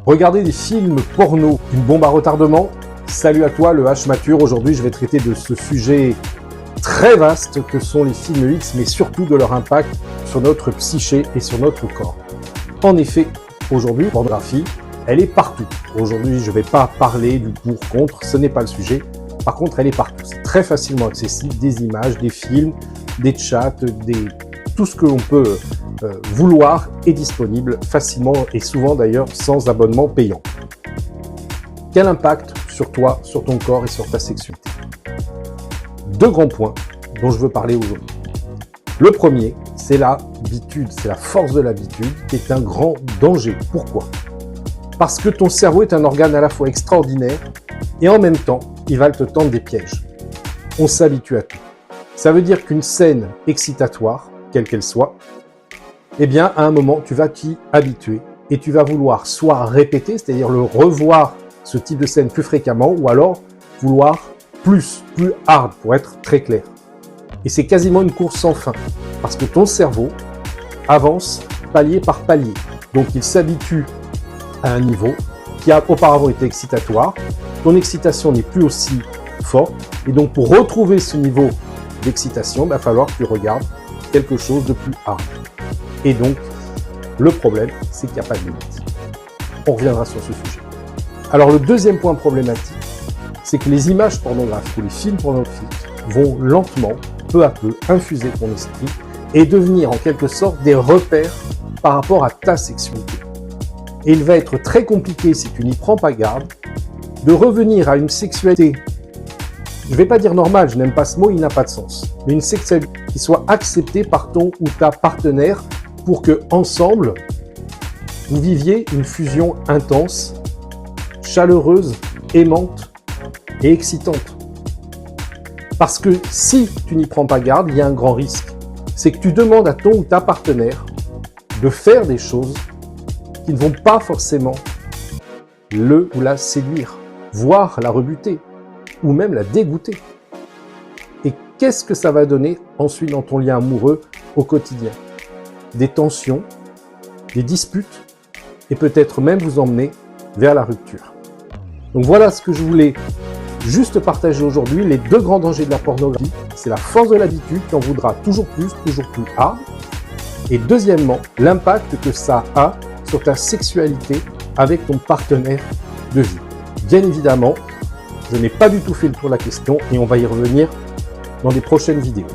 Regarder des films porno, une bombe à retardement? Salut à toi, le H mature. Aujourd'hui, je vais traiter de ce sujet très vaste que sont les films X, mais surtout de leur impact sur notre psyché et sur notre corps. En effet, aujourd'hui, la pornographie, elle est partout. Aujourd'hui, je ne vais pas parler du pour, contre, ce n'est pas le sujet. Par contre, elle est partout. C'est très facilement accessible, des images, des films, des chats, tout ce que l'on peut vouloir est disponible facilement et souvent d'ailleurs sans abonnement payant. Quel impact sur toi, sur ton corps et sur ta sexualité? Deux grands points dont je veux parler aujourd'hui. Le premier, c'est l'habitude, c'est la force de l'habitude qui est un grand danger. Pourquoi? Parce que ton cerveau est un organe à la fois extraordinaire et en même temps, il va te tendre des pièges. On s'habitue à tout. Ça veut dire qu'une scène excitatoire, quelle qu'elle soit, eh bien, à un moment, tu vas t'y habituer et tu vas vouloir soit répéter, c'est-à-dire le revoir ce type de scène plus fréquemment, ou alors vouloir plus hard, pour être très clair. Et c'est quasiment une course sans fin, parce que ton cerveau avance palier par palier. Donc, il s'habitue à un niveau qui a auparavant été excitatoire. Ton excitation n'est plus aussi forte, et donc pour retrouver ce niveau d'excitation, il va falloir que tu regardes quelque chose de plus hard. Et donc, le problème, c'est qu'il n'y a pas de limite. On reviendra sur ce sujet. Alors, le deuxième point problématique, c'est que les images pornographiques ou les films pornographiques vont lentement, peu à peu, infuser ton esprit et devenir en quelque sorte des repères par rapport à ta sexualité. Et il va être très compliqué, si tu n'y prends pas garde, de revenir à une sexualité, je ne vais pas dire normale, je n'aime pas ce mot, il n'a pas de sens, mais une sexualité qui soit acceptée par ton ou ta partenaire pour que, ensemble, vous viviez une fusion intense, chaleureuse, aimante et excitante. Parce que si tu n'y prends pas garde, il y a un grand risque. C'est que tu demandes à ton ou ta partenaire de faire des choses qui ne vont pas forcément le ou la séduire, voire la rebuter, ou même la dégoûter. Et qu'est-ce que ça va donner ensuite dans ton lien amoureux au quotidien? Des tensions, des disputes, et peut-être même vous emmener vers la rupture. Donc voilà ce que je voulais juste partager aujourd'hui. Les deux grands dangers de la pornographie, c'est la force de l'habitude qui en voudra toujours plus hard. Et deuxièmement, l'impact que ça a sur ta sexualité avec ton partenaire de vie. Bien évidemment, je n'ai pas du tout fait le tour de la question et on va y revenir dans des prochaines vidéos.